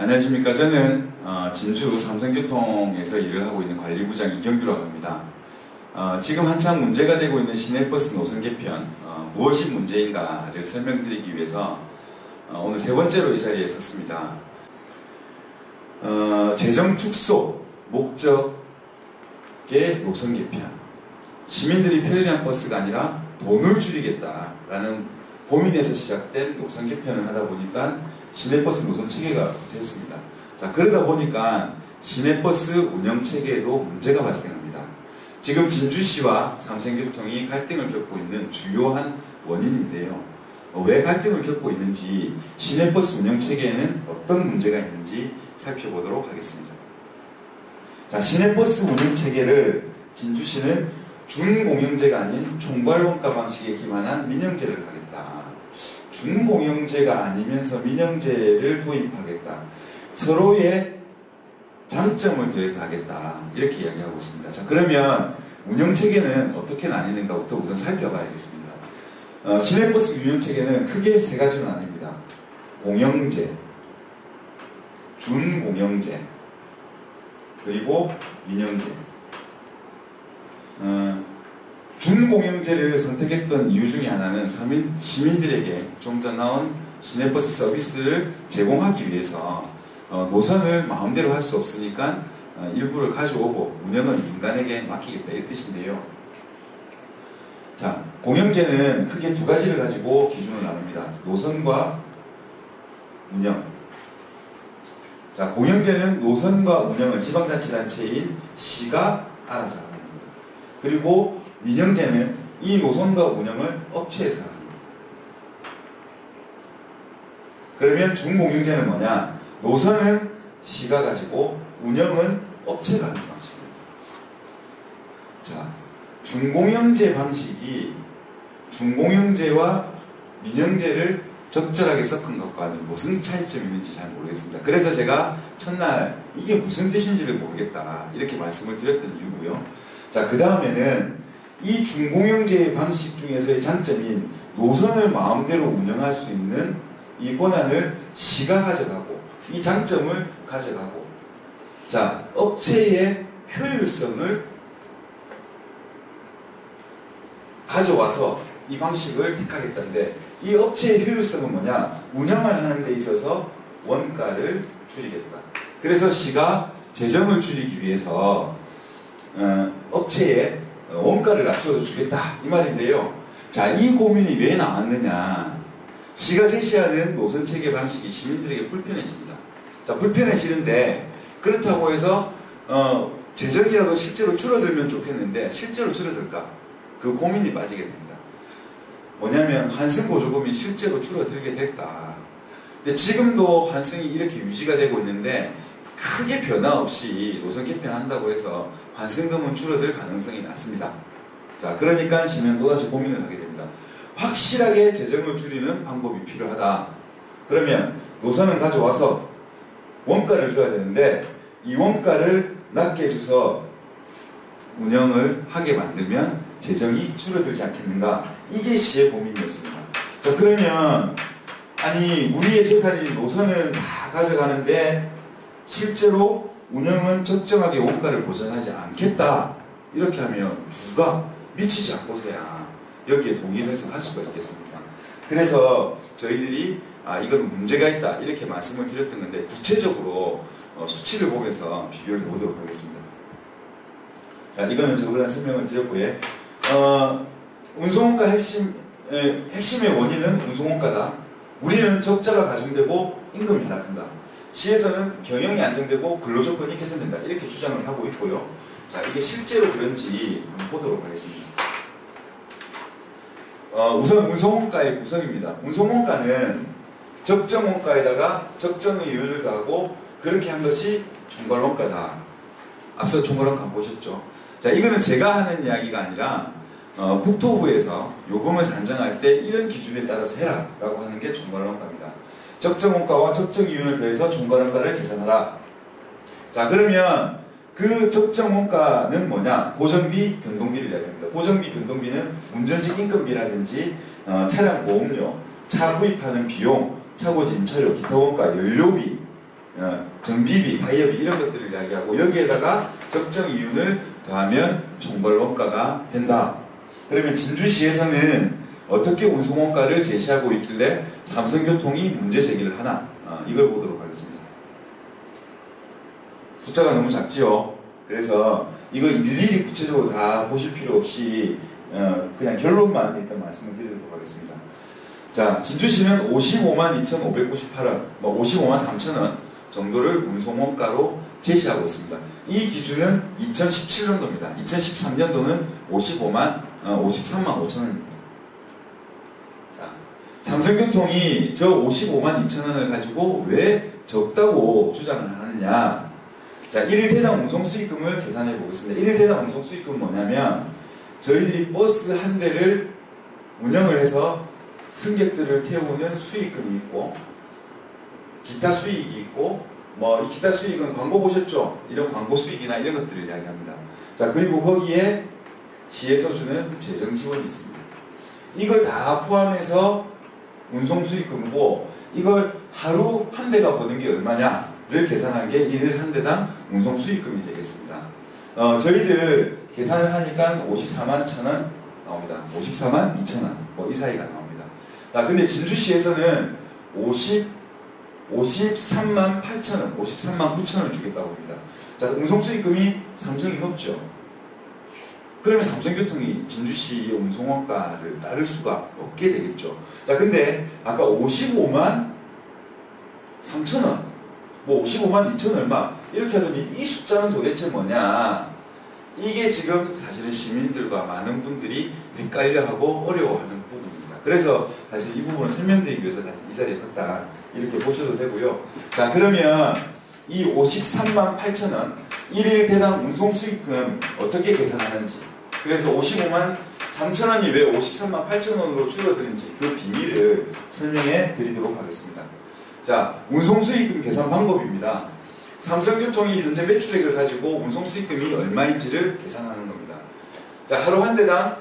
안녕하십니까. 저는 진주 삼성교통에서 일을 하고 있는 관리부장 이경규라고 합니다. 지금 한창 문제가 되고 있는 시내버스 노선 개편, 무엇이 문제인가를 설명드리기 위해서 오늘 세 번째로 이 자리에 섰습니다. 재정 축소 목적의 노선 개편, 시민들이 편리한 버스가 아니라 돈을 줄이겠다라는 고민에서 시작된 노선 개편을 하다 보니까 시내버스 노선 체계가 됐습니다. 자, 그러다 보니까 시내버스 운영 체계에도 문제가 발생합니다. 지금 진주시와 삼성교통이 갈등을 겪고 있는 주요한 원인인데요. 왜 갈등을 겪고 있는지, 시내버스 운영 체계에는 어떤 문제가 있는지 살펴보도록 하겠습니다. 자, 시내버스 운영 체계를 진주시는 준공영제가 아닌 총괄원가 방식에 기반한 민영제를 하겠다. 준공영제가 아니면서 민영제를 도입하겠다. 서로의 장점을 더해서 하겠다. 이렇게 이야기하고 있습니다. 자, 그러면 운영체계는 어떻게 나뉘는가부터 우선 살펴봐야겠습니다. 시내버스 운영체계는 크게 세 가지로 나뉩니다. 공영제, 준공영제, 그리고 민영제. 준공영제를 선택했던 이유 중에 하나는 시민들에게 좀 더 나은 시내버스 서비스를 제공하기 위해서 노선을 마음대로 할 수 없으니까 일부를 가져오고 운영은 민간에게 맡기겠다, 이 뜻인데요. 자, 공영제는 크게 두 가지를 가지고 기준을 나눕니다. 노선과 운영. 자, 공영제는 노선과 운영을 지방자치단체인 시가 알아서 합니다. 그리고 민영제는 이 노선과 운영을 업체에서 합니다. 그러면 준공영제는 뭐냐? 노선은 시가 가지고 운영은 업체가 하는 방식입니다. 자, 준공영제 방식이 준공영제와 민영제를 적절하게 섞은 것과는 무슨 차이점이 있는지 잘 모르겠습니다. 그래서 제가 첫날 이게 무슨 뜻인지를 모르겠다, 이렇게 말씀을 드렸던 이유고요. 자, 그 다음에는 이 준공영제 방식 중에서의 장점인 노선을 마음대로 운영할 수 있는 이 권한을 시가 가져가고, 이 장점을 가져가고, 자, 업체의 효율성을 가져와서 이 방식을 택하겠다는데, 이 업체의 효율성은 뭐냐? 운영을 하는 데 있어서 원가를 줄이겠다. 그래서 시가 재정을 줄이기 위해서 업체의 원가를 낮춰서 주겠다, 이 말인데요. 자, 이 고민이 왜 나왔느냐? 시가 제시하는 노선체계 방식이 시민들에게 불편해집니다. 자, 불편해지는데 그렇다고 해서 재정이라도 실제로 줄어들면 좋겠는데 실제로 줄어들까? 그 고민이 빠지게 됩니다. 뭐냐면 환승보조금이 실제로 줄어들게 될까? 근데 지금도 환승이 이렇게 유지가 되고 있는데 크게 변화 없이 노선 개편한다고 해서 환승금은 줄어들 가능성이 낮습니다. 자, 그러니까 시는 또다시 고민을 하게 됩니다. 확실하게 재정을 줄이는 방법이 필요하다. 그러면 노선을 가져와서 원가를 줘야 되는데 이 원가를 낮게 줘서 운영을 하게 만들면 재정이 줄어들지 않겠는가? 이게 시의 고민이었습니다. 자, 그러면 아니 우리의 재산인 노선은 다 가져가는데 실제로 운영은 적정하게 원가를 보전하지 않겠다, 이렇게 하면 누가 미치지 않고서야 여기에 동의를 해서 할 수가 있겠습니까? 그래서 저희들이 이건 문제가 있다, 이렇게 말씀을 드렸던 건데 구체적으로 수치를 보면서 비교를 해보도록 하겠습니다. 자, 이거는 저번에 설명을 드렸고요. 운송원가 핵심의 원인은 운송원가다. 우리는 적자가 가중되고 임금이 하락한다. 시에서는 경영이 안정되고 근로조건이 개선된다, 이렇게 주장을 하고 있고요. 자, 이게 실제로 그런지 한번 보도록 하겠습니다. 우선 운송원가의 구성입니다. 운송원가는 적정원가에다가 적정의 이윤을 더하고 그렇게 한 것이 총괄원가다. 앞서 총괄원가 보셨죠? 자, 이거는 제가 하는 이야기가 아니라 국토부에서 요금을 산정할 때 이런 기준에 따라서 해라 라고 하는 게 총괄원가입니다. 적정원가와 적정이윤을 더해서 총괄원가를 계산하라. 자, 그러면 그 적정원가는 뭐냐? 보정비, 변동비를 이야기합니다. 보정비, 변동비는 운전직 인건비라든지 차량 보험료, 차 구입하는 비용, 차고지 임차료, 기타 원가, 연료비, 정비비, 타이어비 이런 것들을 이야기하고 여기에다가 적정 이윤을 더하면 총벌 원가가 된다. 그러면 진주시에서는 어떻게 운송원가를 제시하고 있길래 삼성교통이 문제 제기를 하나? 이걸 보도록 하겠습니다. 숫자가 너무 작지요. 그래서 이거 일일이 구체적으로 다 보실 필요 없이 그냥 결론만 일단 말씀을 드리도록 하겠습니다. 자, 진주시는 55만 2,598원, 55만 3천원 정도를 운송원가로 제시하고 있습니다. 이 기준은 2017년도입니다. 2013년도는 53만 5천원입니다. 자, 삼성교통이 저 55만 2천원을 가지고 왜 적다고 주장을 하느냐? 자, 1일 대당 운송 수익금을 계산해 보겠습니다. 1일 대당 운송 수익금은 뭐냐면 저희들이 버스 한 대를 운영을 해서 승객들을 태우는 수익금이 있고 기타 수익이 있고 이 기타 수익은 광고 보셨죠? 이런 광고 수익이나 이런 것들을 이야기합니다. 자, 그리고 거기에 시에서 주는 재정 지원이 있습니다. 이걸 다 포함해서 운송 수익금이고 이걸 하루 한 대가 버는 게 얼마냐를 계산한 게 1일 한 대당 운송 수익금이 되겠습니다. 저희들 계산을 하니까 54만 1천원 나옵니다. 54만 2천원 이 사이가 나옵니다. 근데 진주시에서는 53만 8천원, 53만 9천원을 주겠다고 합니다. 자, 운송 수익금이 삼성이 높죠. 그러면 삼성교통이 진주시의 운송원가를 따를 수가 없게 되겠죠. 자, 근데 아까 55만 3천원, 55만 2천 얼마 이렇게 하더니 이 숫자는 도대체 뭐냐? 이게 지금 사실은 시민들과 많은 분들이 헷갈려하고 어려워하는 부분입니다. 그래서 사실 이 부분을 설명드리기 위해서 다시 이 자리에 섰다 이렇게 보셔도 되고요. 자, 그러면 이 53만 8천원 1일 대당 운송 수익금 어떻게 계산하는지, 그래서 55만 3천원이 왜 53만 8천원으로 줄어드는지 그 비밀을 설명해 드리도록 하겠습니다. 자, 운송 수익금 계산 방법입니다. 삼성교통이 현재 매출액을 가지고 운송 수익금이 얼마인지를 계산하는 겁니다. 자, 하루 한 대당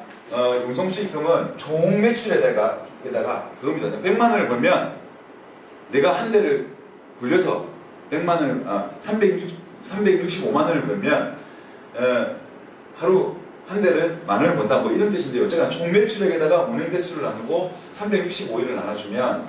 운송 수익금은 총 매출에다가 그겁니다. 100만 원을 벌면 내가 한 대를 굴려서 365만 원을 벌면 하루 한 대를 만 원을 번다 이런 뜻인데요. 어쨌든 총 매출액에다가 운행 대수를 나누고 365일을 나눠주면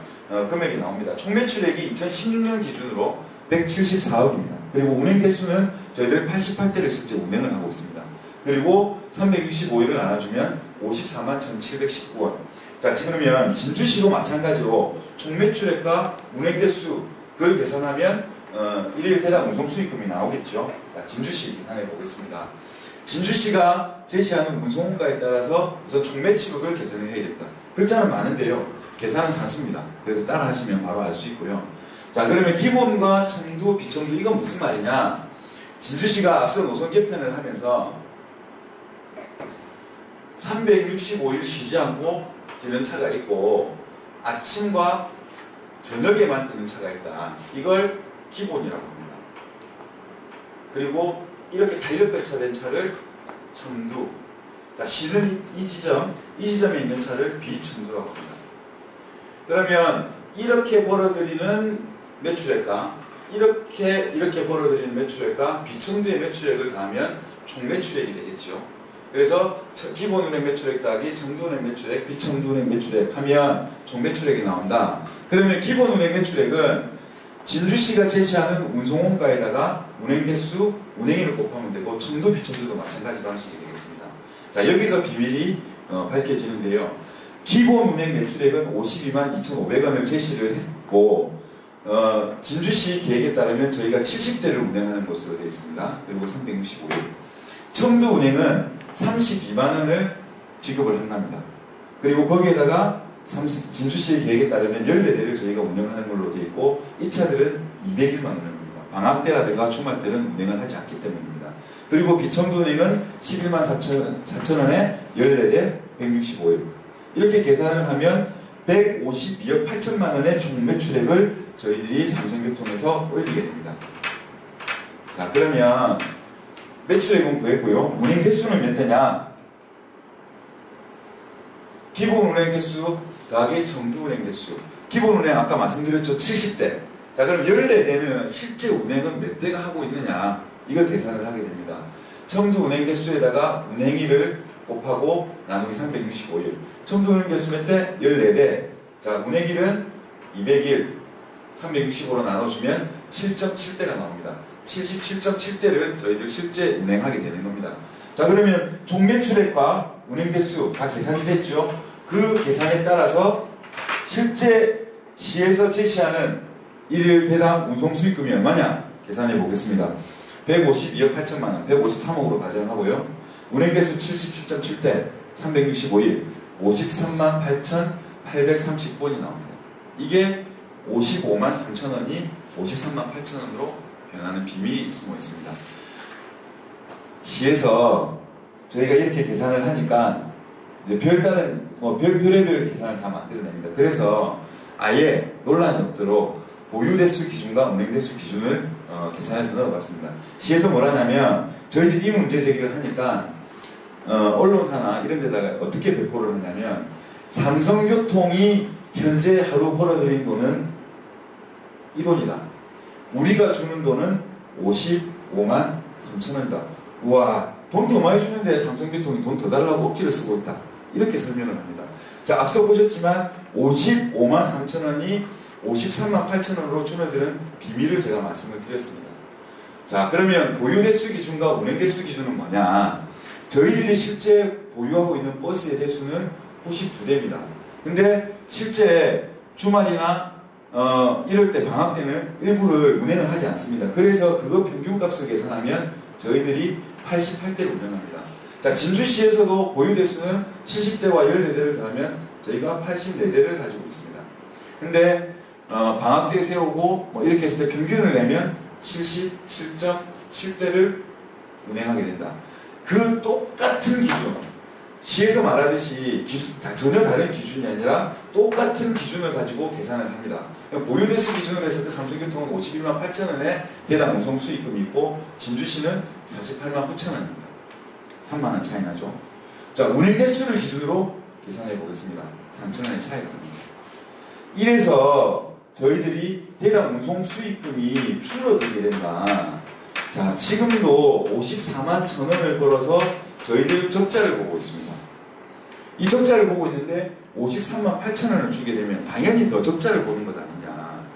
금액이 나옵니다. 총 매출액이 2016년 기준으로 174억입니다. 그리고 운행 대수는 저희들 88대를 실제 운행을 하고 있습니다. 그리고 365일을 나눠주면 54만 1,719원. 자, 그러면 진주시도 마찬가지로 총 매출액과 운행 대수 그걸 계산하면 1일 대당 운송 수익금이 나오겠죠. 자, 진주시 계산해 보겠습니다. 진주시가 제시하는 운송원가에 따라서 우선 총 매출액을 계산을 해야겠다. 글자는 많은데요. 계산은 산수입니다. 그래서 따라 하시면 바로 알 수 있고요. 자, 그러면 기본과 청두, 비청두 이건 무슨 말이냐? 진주시가 앞서 노선 개편을 하면서 365일 쉬지 않고 뛰는 차가 있고 아침과 저녁에만 뛰는 차가 있다. 이걸 기본이라고 합니다. 그리고 이렇게 달력 배차된 차를 청두. 자, 쉬는 이 지점에 있는 차를 비청두라고 합니다. 그러면 이렇게 벌어들이는 매출액과 이렇게 벌어들이는 매출액과 비청두의 매출액을 더하면 총 매출액이 되겠죠. 그래서 기본 운행 매출액 더하기 청두 운행 매출액, 비청두 운행 매출액 하면 총 매출액이 나온다. 그러면 기본 운행 매출액은 진주시가 제시하는 운송원가에다가 운행 대수, 운행일을 곱하면 되고 청두, 비청두도 마찬가지 방식이 되겠습니다. 자, 여기서 비밀이 밝혀지는데요. 기본 운행 매출액은 52만 2,500원을 제시를 했고 진주시 계획에 따르면 저희가 70대를 운행하는 것으로 되어 있습니다. 그리고 365일. 청두 운행은 32만 원을 지급을 한답니다. 그리고 거기에다가 진주시의 계획에 따르면 14대를 저희가 운영하는 걸로 되어 있고 이 차들은 201만 원을 합니다. 방학 때라든가 주말 때는 운행을 하지 않기 때문입니다. 그리고 비청두 운행은 11만 4천원에 14대 165일. 이렇게 계산을 하면 152억 8천만 원의 총 매출액을 저희들이 삼성교통에서 올리게 됩니다. 자, 그러면 매출액은 구했고요. 운행 대수는 몇 대냐? 기본 운행 대수 더하기 청두 운행 대수. 기본 운행 아까 말씀드렸죠. 70대. 자, 그럼 14대는 실제 운행은 몇 대가 하고 있느냐, 이걸 계산을 하게 됩니다. 첨부 운행 대수에다가 운행일을 곱하고 나누기 365일. 첨부 운행 대수 몇 대? 14대. 자, 운행일은 200일 365로 나눠주면 7.7대가 나옵니다. 77.7대를 저희들 실제 운행하게 되는 겁니다. 자, 그러면 총 매출액과 운행 대수 다 계산이 됐죠? 그 계산에 따라서 실제 시에서 제시하는 일일 배당 운송 수익금이 얼마냐? 계산해 보겠습니다. 152억 8천만 원, 153억으로 가정하고요. 운행 대수 77.7대, 365일, 53만 8,830분이 나옵니다. 이게 55만 3천 원이 53만 8천 원으로 변하는 비밀이 숨어 있습니다. 시에서 저희가 이렇게 계산을 하니까 별다른 별의별 계산을 다 만들어냅니다. 그래서 아예 논란이 없도록 보유 대수 기준과 운행 대수 기준을 계산해서 넣어봤습니다. 시에서 뭘 하냐면 저희들이 이 문제 제기를 하니까 언론사나 이런 데다가 어떻게 배포를 하냐면 삼성교통이 현재 하루 벌어들인 돈은 이 돈이다. 우리가 주는 돈은 55만 3천 원이다. 우와, 돈 더 많이 주는데 삼성교통이 돈 더 달라고 억지를 쓰고 있다. 이렇게 설명을 합니다. 자, 앞서 보셨지만 55만 3천 원이 53만 8천 원으로 줄어드는 비밀을 제가 말씀을 드렸습니다. 자, 그러면 보유 대수 기준과 운행 대수 기준은 뭐냐? 저희들이 실제 보유하고 있는 버스의 대수는 92대입니다. 근데 실제 주말이나 이럴 때 방학 때는 일부를 운행을 하지 않습니다. 그래서 그거 평균값을 계산하면 저희들이 88대를 운행합니다. 자, 진주시에서도 보유 대수는 70대와 14대를 더하면 저희가 84대를 가지고 있습니다. 근데 방학 때 세우고 이렇게 했을 때 평균을 내면 77.7대를 운행하게 된다. 그 똑같은 기준, 시에서 말하듯이 전혀 다른 기준이 아니라 똑같은 기준을 가지고 계산을 합니다. 보유대수 기준으로 했을 때 삼성교통은 51만 8천 원에 대당 운송 수익금이 있고 진주시는 48만 9천 원입니다. 3만 원 차이 나죠. 자, 운행대수를 기준으로 계산해 보겠습니다. 3천 원의 차이가 납니다. 이래서 저희들이 대당 운송 수익금이 줄어들게 된다. 자, 지금도 54만 1천 원을 벌어서 저희들 적자를 보고 있습니다. 이 적자를 보고 있는데 53만 8천 원을 주게 되면 당연히 더 적자를 보는 것 아니냐.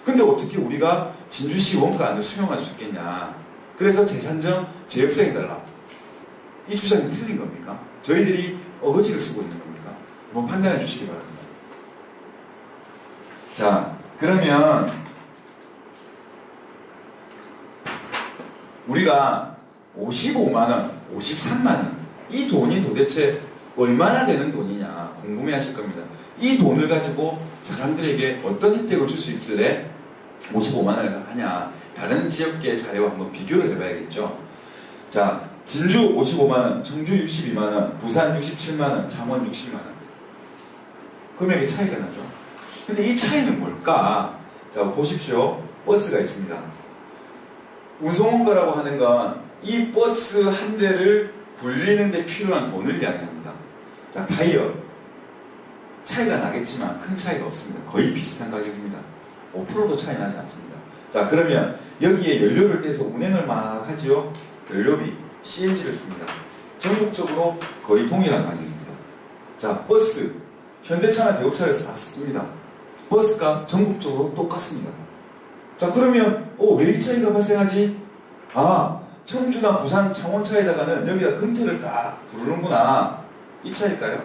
근데 어떻게 우리가 진주시 원가안을 수용할 수 있겠냐. 그래서 재산정 재협상해달라. 이 주장이 틀린 겁니까? 저희들이 어거지를 쓰고 있는 겁니까? 한번 판단해 주시기 바랍니다. 자, 그러면 우리가 55만원, 53만원, 이 돈이 도대체 얼마나 되는 돈이냐 궁금해 하실 겁니다. 이 돈을 가지고 사람들에게 어떤 혜택을 줄 수 있길래 55만원을 하냐. 다른 지역계의 사례와 한번 비교를 해봐야겠죠. 자, 진주 55만원, 청주 62만원, 부산 67만원, 창원 60만원. 금액의 차이가 나죠. 근데 이 차이는 뭘까? 자, 보십시오. 버스가 있습니다. 운송원가라고 하는 건 이 버스 한 대를 굴리는 데 필요한 돈을 이야기합니다. 자, 타이어. 차이가 나겠지만 큰 차이가 없습니다. 거의 비슷한 가격입니다. 5%도 차이 나지 않습니다. 자, 그러면 여기에 연료를 떼서 운행을 막 하죠. 연료비, CNG를 씁니다. 전국적으로 거의 동일한 가격입니다. 자, 버스. 현대차나 대우차를 샀습니다. 버스가 전국적으로 똑같습니다. 자, 그러면 왜 이 차이가 발생하지? 아, 청주나 부산, 창원차에다가는 여기다 금태를 딱 두르는구나. 이 차일까요?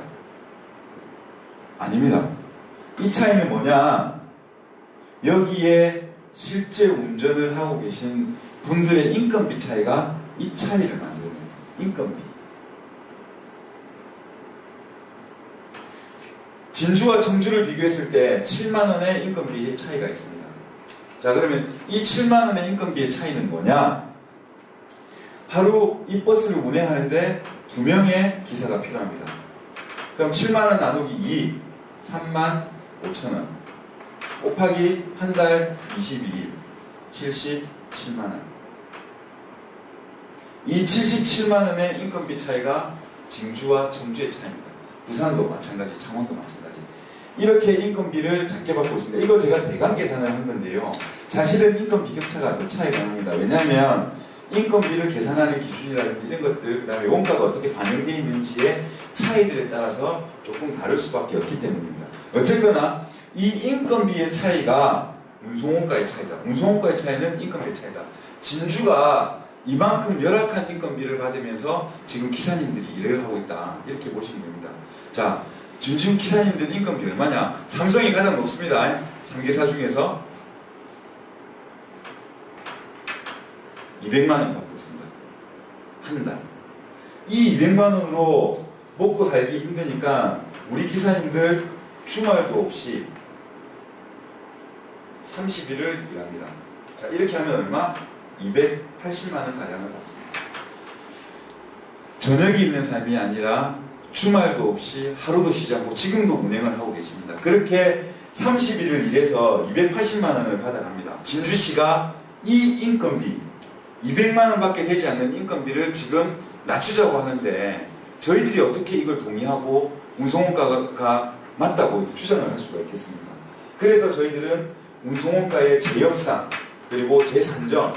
아닙니다. 이 차이는 뭐냐? 여기에 실제 운전을 하고 계신 분들의 인건비 차이가 이 차이를 만드는 인건비. 진주와 청주를 비교했을 때 7만원의 인건비의 차이가 있습니다. 자, 그러면 이 7만원의 인건비의 차이는 뭐냐? 하루 이 버스를 운행하는데 2명의 기사가 필요합니다. 그럼 7만원 나누기 2, 3만 5천원 곱하기 한 달 22일, 77만원. 이 77만원의 인건비 차이가 진주와 청주의 차이입니다. 부산도 마찬가지, 창원도 마찬가지. 이렇게 인건비를 작게 받고 있습니다. 이거 제가 대강 계산을 한 건데요. 사실은 인건비 격차가 더 차이가 납니다. 왜냐하면 인건비를 계산하는 기준이라든지 이런 것들, 그 다음에 원가가 어떻게 반영되어 있는지의 차이들에 따라서 조금 다를 수밖에 없기 때문입니다. 어쨌거나 이 인건비의 차이가 운송원가의 차이다. 운송원가의 차이는 인건비의 차이다. 진주가 이만큼 열악한 인건비를 받으면서 지금 기사님들이 일을 하고 있다. 이렇게 보시면 됩니다. 자, 진주 기사님들 인건비 얼마냐? 삼성이 가장 높습니다. 3개사 중에서 200만 원 받고 있습니다. 한 달. 이 200만 원으로 먹고 살기 힘드니까 우리 기사님들 주말도 없이 30일을 일합니다. 자, 이렇게 하면 얼마? 280만 원 가량을 받습니다. 저녁이 있는 삶이 아니라 주말도 없이 하루도 쉬지 않고 지금도 운행을 하고 계십니다. 그렇게 30일을 일해서 280만 원을 받아갑니다. 진주시가 이 인건비 200만 원밖에 되지 않는 인건비를 지금 낮추자고 하는데 저희들이 어떻게 이걸 동의하고 운송원가가 맞다고 주장을 할 수가 있겠습니까? 그래서 저희들은 운송원가의 재협상 그리고 재산정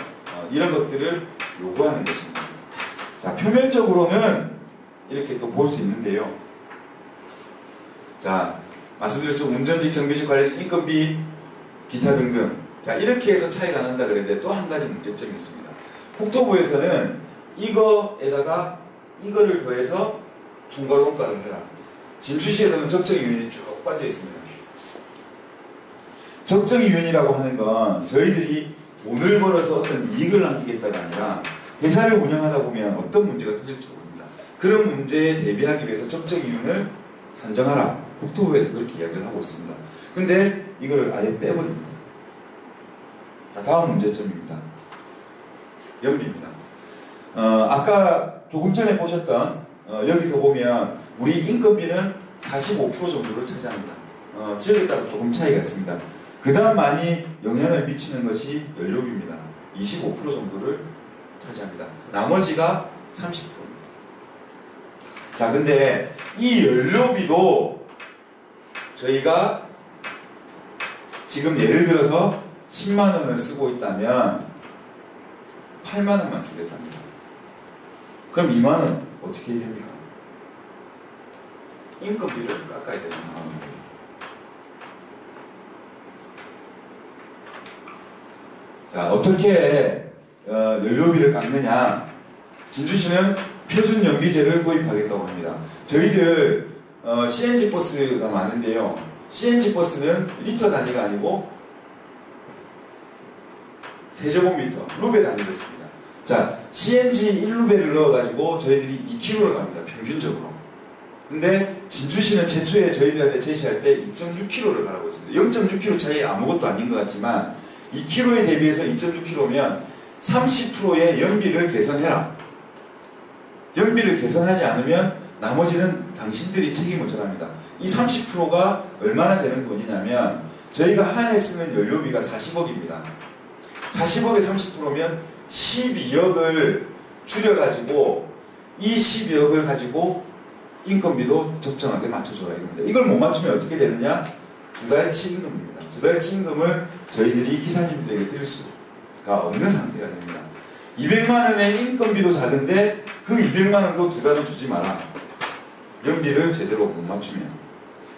이런 것들을 요구하는 것입니다. 자, 표면적으로는 이렇게 또 볼 수 있는데요. 자, 말씀드렸죠. 운전직, 정비직, 관리직, 인건비, 기타 등등. 자, 이렇게 해서 차이가 난다 그랬는데 또 한 가지 문제점이 있습니다. 국토부에서는 이거에다가 이거를 더해서 총괄원가를 해라. 진주시에서는 적정이윤이 쭉 빠져 있습니다. 적정이윤이라고 하는 건 저희들이 돈을 벌어서 어떤 이익을 남기겠다가 아니라 회사를 운영하다 보면 어떤 문제가 터질지 모릅니다. 그런 문제에 대비하기 위해서 적정이윤을 산정하라. 국토부에서 그렇게 이야기를 하고 있습니다. 근데 이걸 아예 빼버립니다. 자, 다음 문제점입니다. 연비입니다. 아까 조금 전에 보셨던 여기서 보면 우리 인건비는 45% 정도를 차지합니다. 지역에 따라서 조금 차이가 있습니다. 그 다음 많이 영향을 미치는 것이 연료비입니다. 25% 정도를 차지합니다. 나머지가 30%입니다. 자, 근데 이 연료비도 저희가 지금 예를 들어서 10만 원을 쓰고 있다면 8만 원만 주겠답니다. 그럼 2만 원 어떻게 해야 됩니까? 인건비를 깎아야 되는 상황입니다. 자, 어떻게 연료비를 깎느냐? 진주시는 표준 연비제를 도입하겠다고 합니다. 저희들 CNG 버스가 많은데요. CNG 버스는 리터 단위가 아니고 세제곱미터, 루베 단위로 씁니다. 자, CNG 1루베를 넣어가지고 저희들이 2km를 갑니다. 평균적으로. 근데 진주시는 최초에 저희들한테 제시할 때 2.6km를 가라고 했습니다. 0.6km 차이 아무것도 아닌 것 같지만 2km에 대비해서 2.6km면 30%의 연비를 개선해라. 연비를 개선하지 않으면 나머지는 당신들이 책임을 져야 합니다. 이 30%가 얼마나 되는 돈이냐면 저희가 한 해 쓰는 연료비가 40억입니다. 40억에 30%면 12억을 줄여가지고 이 12억을 가지고 인건비도 적정하게 맞춰줘라 이겁니다. 이걸 못 맞추면 어떻게 되느냐? 2달치 임금입니다. 2달치 임금을 저희들이 기사님들에게 드릴 수가 없는 상태가 됩니다. 200만 원의 인건비도 작은데 그 200만 원도 2달은 주지 마라. 연비를 제대로 못 맞추면.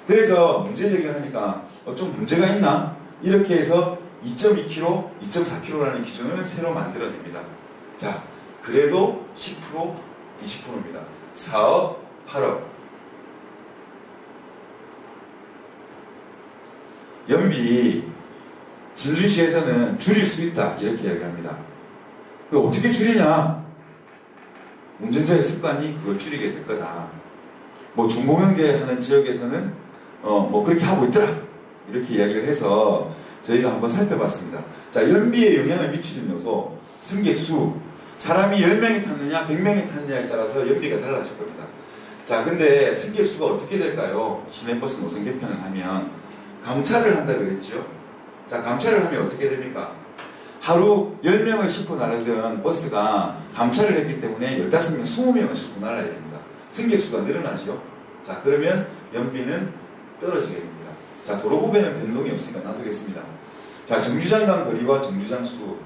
그래서 문제 제기를 하니까 좀 문제가 있나? 이렇게 해서 2.2kg, 2.4kg라는 기준을 새로 만들어냅니다. 자, 그래도 10%, 20%입니다. 4억, 8억. 연비, 진주시에서는 줄일 수 있다. 이렇게 이야기합니다. 어떻게 줄이냐? 운전자의 습관이 그걸 줄이게 될 거다. 뭐 중공영제 하는 지역에서는 뭐 그렇게 하고 있더라. 이렇게 이야기를 해서 저희가 한번 살펴봤습니다. 자, 연비에 영향을 미치는 요소, 승객 수, 사람이 10명이 탔느냐, 100명이 탔느냐에 따라서 연비가 달라질 겁니다. 자, 근데 승객 수가 어떻게 될까요? 시내버스 노선 개편을 하면 감차를 한다 그랬죠. 자, 감차를 하면 어떻게 됩니까? 하루 10명을 싣고 나르던 버스가 감차를 했기 때문에 15명, 20명을 싣고 날아야 됩니다. 승객 수가 늘어나죠. 자, 그러면 연비는 떨어지게 됩니다. 자, 도로부배는 변동이 없으니까 놔두겠습니다. 자, 정류장 간 거리와 정류장 수.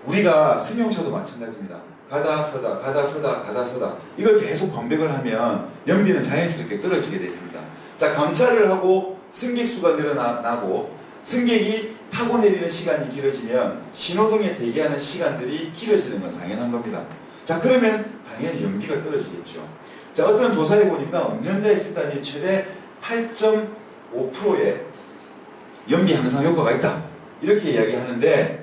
우리가 승용차도 마찬가지입니다. 가다 서다 가다 서다 가다 서다 이걸 계속 반복을 하면 연비는 자연스럽게 떨어지게 되어 있습니다. 자, 감차를 하고 승객 수가 늘어나고 승객이 타고 내리는 시간이 길어지면 신호등에 대기하는 시간들이 길어지는 건 당연한 겁니다. 자, 그러면 당연히 연비가 떨어지겠죠. 자, 어떤 조사에 보니까 운전자의 습관이 최대 8.5%의 연비 향상 효과가 있다. 이렇게 이야기하는데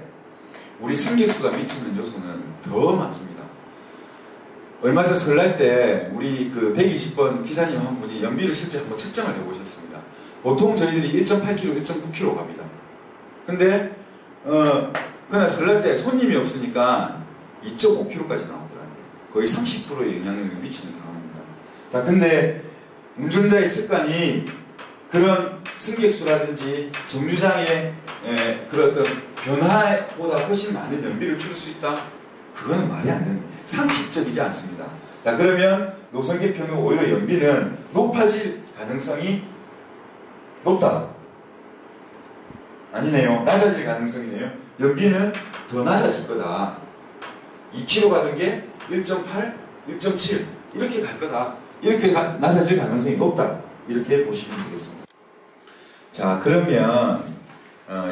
우리 승객 수가 미치는 요소는 더 많습니다. 얼마 전 설날 때 우리 그 120번 기사님 한 분이 연비를 실제 한번 측정을 해보셨습니다. 보통 저희들이 1.8km, 1.9km 갑니다. 근데 그날 설날 때 손님이 없으니까 2.5km까지 나오더라고요. 거의 30%의 영향력을 미치는 상황입니다. 자, 근데 운전자의 습관이 그런 승객 수라든지 정류장의 그런 어떤 변화보다 훨씬 많은 연비를 줄 수 있다? 그거는 말이 안 됩니다. 상식적이지 않습니다. 자, 그러면 노선 개편 후 오히려 연비는 높아질 가능성이 높다. 아니네요. 낮아질 가능성이네요. 연비는 더 낮아질 거다. 2km 가던 게 1.8, 1.7 이렇게 갈 거다. 이렇게 낮아질 가능성이 높다. 이렇게 보시면 되겠습니다. 자, 그러면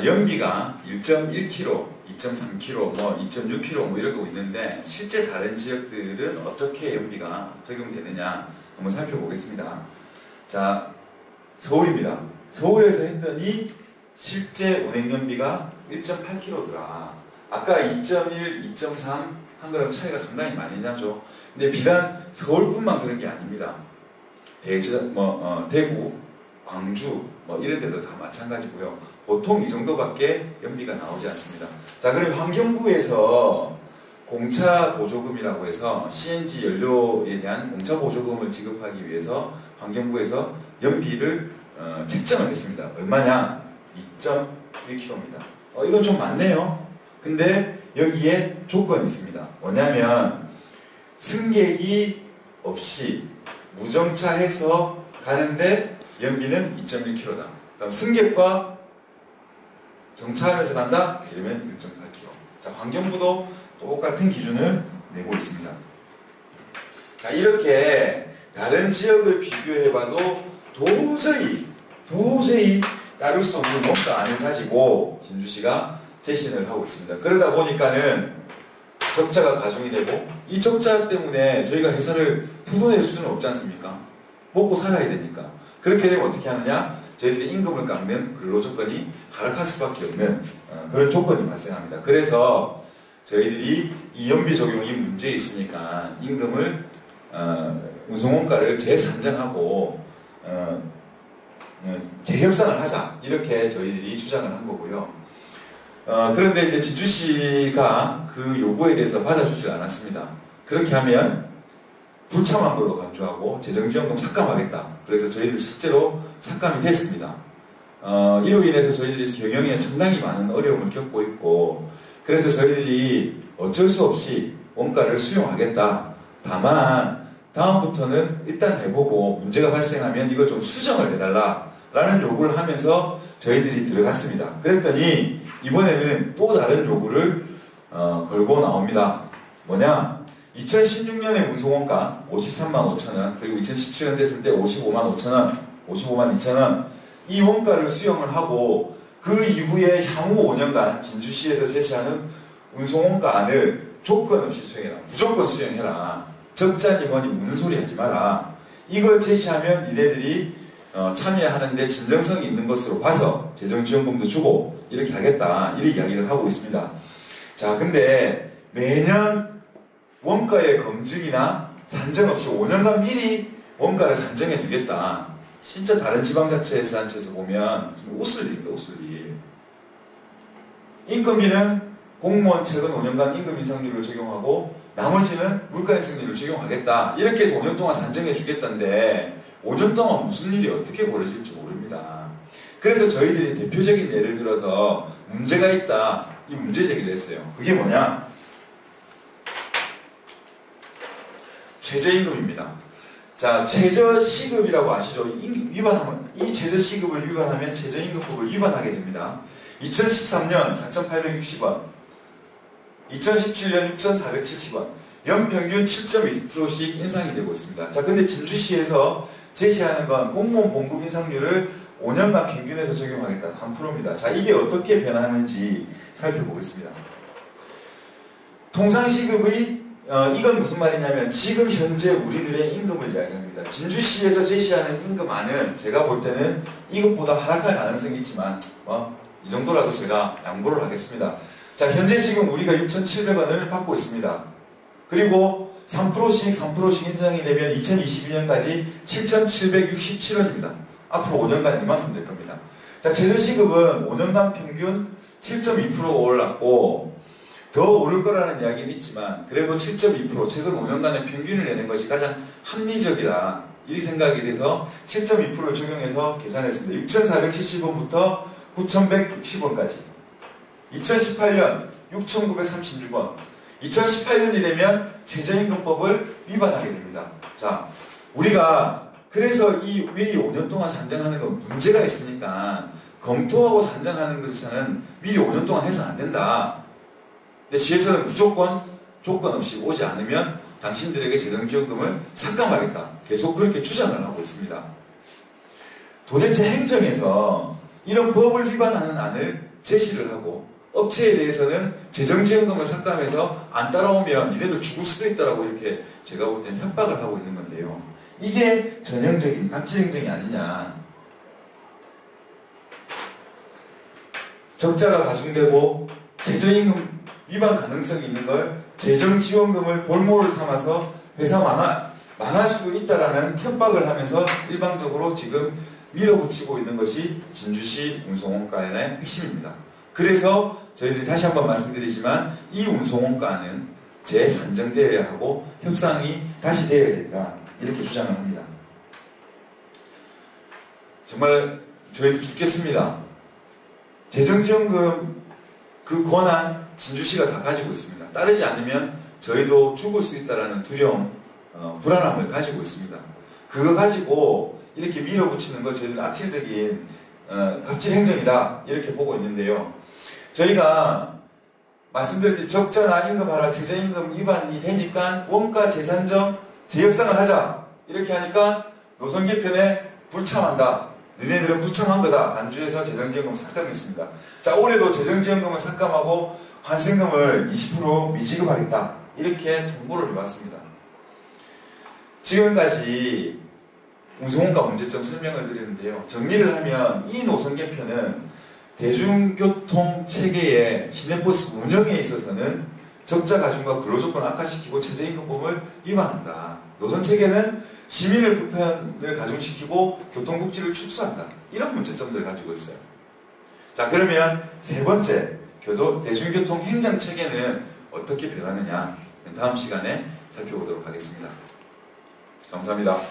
연비가 1.1km, 2.3km, 2.6km 이러고 있는데 실제 다른 지역들은 어떻게 연비가 적용되느냐 한번 살펴보겠습니다. 자, 서울입니다. 서울에서 했더니 실제 운행 연비가 1.8km더라. 아까 2.1, 2.3 한 거랑 차이가 상당히 많이 나죠. 근데 비단 서울뿐만 그런 게 아닙니다. 대구, 광주 이런 데도 다 마찬가지고요. 보통 이 정도밖에 연비가 나오지 않습니다. 자, 그럼 환경부에서 공차 보조금이라고 해서 CNG 연료에 대한 공차 보조금을 지급하기 위해서 환경부에서 연비를 책정을 했습니다. 얼마냐? 2.1km입니다. 이건 좀 많네요. 근데 여기에 조건이 있습니다. 뭐냐면 승객이 없이 무정차해서 가는데 연비는 2.1km다. 그럼 승객과 정차하면서 간다? 이러면 1.8km. 자, 환경부도 똑같은 기준을 내고 있습니다. 자, 이렇게 다른 지역을 비교해봐도 도저히 따를 수 없는 원가안을 가지고 진주시가 제시를 하고 있습니다. 그러다 보니까는 적자가 가중이 되고 이 적자 때문에 저희가 회사를 부도낼 수는 없지 않습니까? 먹고 살아야 되니까. 그렇게 되면 어떻게 하느냐? 저희들이 임금을 깎는 근로조건이 하락할 수밖에 없는 그런 조건이 발생합니다. 그래서 저희들이 이 연비 적용이 문제 있으니까 임금을 운송원가를 재산정하고 재협상을 하자 이렇게 저희들이 주장을 한 거고요. 그런데 이제 진주시가 그 요구에 대해서 받아주질 않았습니다. 그렇게 하면 불참한 걸로 간주하고 재정지원금 삭감하겠다. 그래서 저희들 실제로 삭감이 됐습니다. 이로 인해서 저희들이 경영에 상당히 많은 어려움을 겪고 있고 그래서 저희들이 어쩔 수 없이 원가를 수용하겠다. 다만 다음부터는 일단 해보고 문제가 발생하면 이걸 좀 수정을 해달라 라는 요구를 하면서 저희들이 들어갔습니다. 그랬더니 이번에는 또 다른 요구를 걸고 나옵니다. 뭐냐? 2016년에 운송원가 53만 5천원 그리고 2017년 됐을 때 55만 5천원 55만 2천원 이 원가를 수용을 하고 그 이후에 향후 5년간 진주시에서 제시하는 운송원가안을 조건 없이 수행해라. 무조건 수행해라. 적자니 뭐니 무는 소리 하지 마라. 이걸 제시하면 니네들이 참여하는데 진정성이 있는 것으로 봐서 재정지원금도 주고 이렇게 하겠다. 이렇게 이야기를 하고 있습니다. 자, 근데 매년 원가의 검증이나 산정 없이 5년간 미리 원가를 산정해 두겠다. 진짜 다른 지방자치에서 보면 웃을 일입니다. 웃을 일. 인건비는 공무원 최근 5년간 임금 인상률을 적용하고 나머지는 물가인상률을 적용하겠다. 이렇게 해서 5년 동안 산정해 주겠다는데 5년 동안 무슨 일이 어떻게 벌어질지 모릅니다. 그래서 저희들이 대표적인 예를 들어서 문제가 있다. 이 문제 제기를 했어요. 그게 뭐냐? 최저임금입니다. 자, 최저시급이라고 아시죠? 위반하면, 이 최저시급을 위반하면 최저임금법을 위반하게 됩니다. 2013년 4,860원, 2017년 6,470원, 연평균 7.2%씩 인상이 되고 있습니다. 자, 근데 진주시에서 제시하는 건 공무원 봉급 인상률을 5년간 평균해서 적용하겠다. 3%입니다. 자, 이게 어떻게 변하는지 살펴보겠습니다. 통상시급의 이건 무슨 말이냐면 지금 현재 우리들의 임금을 이야기합니다. 진주시에서 제시하는 임금안은 제가 볼 때는 이것보다 하락할 가능성이 있지만 이 정도라도 제가 양보를 하겠습니다. 자, 현재 지금 우리가 6,700원을 받고 있습니다. 그리고 3%씩 인상이 되면 2022년까지 7,767원입니다. 앞으로 5년간 이만큼 될 겁니다. 자, 최저시급은 5년간 평균 7.2%가 올랐고 더 오를 거라는 이야기는 있지만 그래도 7.2% 최근 5년간의 평균을 내는 것이 가장 합리적이다. 이 생각이 돼서 7.2%를 적용해서 계산했습니다. 6,470원부터 9,160원까지 2018년 6,936원 2018년이 되면 최저임금법을 위반하게 됩니다. 자, 우리가 그래서 왜 5년 동안 산정하는 건 문제가 있으니까 검토하고 산정하는 것은 미리 5년 동안 해서는 안 된다. 근데 시에서는 무조건 조건 없이 오지 않으면 당신들에게 재정지원금을 삭감하겠다. 계속 그렇게 주장을 하고 있습니다. 도대체 행정에서 이런 법을 위반하는 안을 제시를 하고 업체에 대해서는 재정지원금을 삭감해서 안 따라오면 니네도 죽을 수도 있다라고 이렇게 제가 볼 때는 협박을 하고 있는 건데요. 이게 전형적인 갑질행정이 아니냐. 적자가 가중되고 최저임금 위반 가능성이 있는 걸 재정지원금을 볼모를 삼아서 회사 망할 수도 있다라는 협박을 하면서 일방적으로 지금 밀어붙이고 있는 것이 진주시 운송원가의 핵심입니다. 그래서 저희들이 다시 한번 말씀드리지만 이 운송원가는 재산정되어야 하고 협상이 다시 되어야 된다. 이렇게 주장을 합니다. 정말 저희도 죽겠습니다. 재정지원금 그 권한 진주시가 다 가지고 있습니다. 따르지 않으면 저희도 죽을 수 있다는 두려움, 불안함을 가지고 있습니다. 그거 가지고 이렇게 밀어붙이는 걸 저희들은 악질적인 갑질행정이다 이렇게 보고 있는데요. 저희가 말씀드렸듯이 적자나 임금 하락, 최저임금 위반이 되니까 원가 재산정 재협상을 하자 이렇게 하니까 노선 개편에 불참한다. 너네들은 불참한 거다. 간주에서 재정지원금 삭감했습니다. 자, 올해도 재정지원금을 삭감하고 환생금을 20% 미지급하겠다. 이렇게 통보를 해왔습니다. 지금까지 운송원가 문제점 설명을 드렸는데요. 정리를 하면 이 노선 개편은 대중교통 체계의 시내버스 운영에 있어서는 적자 가중과 근로조건 악화시키고 최저임금법을 위반한다. 노선 체계는 시민의 불편을 가중시키고 교통복지를 축소한다. 이런 문제점들을 가지고 있어요. 자, 그러면 세 번째, 대중교통 행정체계는 어떻게 변하느냐 다음 시간에 살펴보도록 하겠습니다. 감사합니다.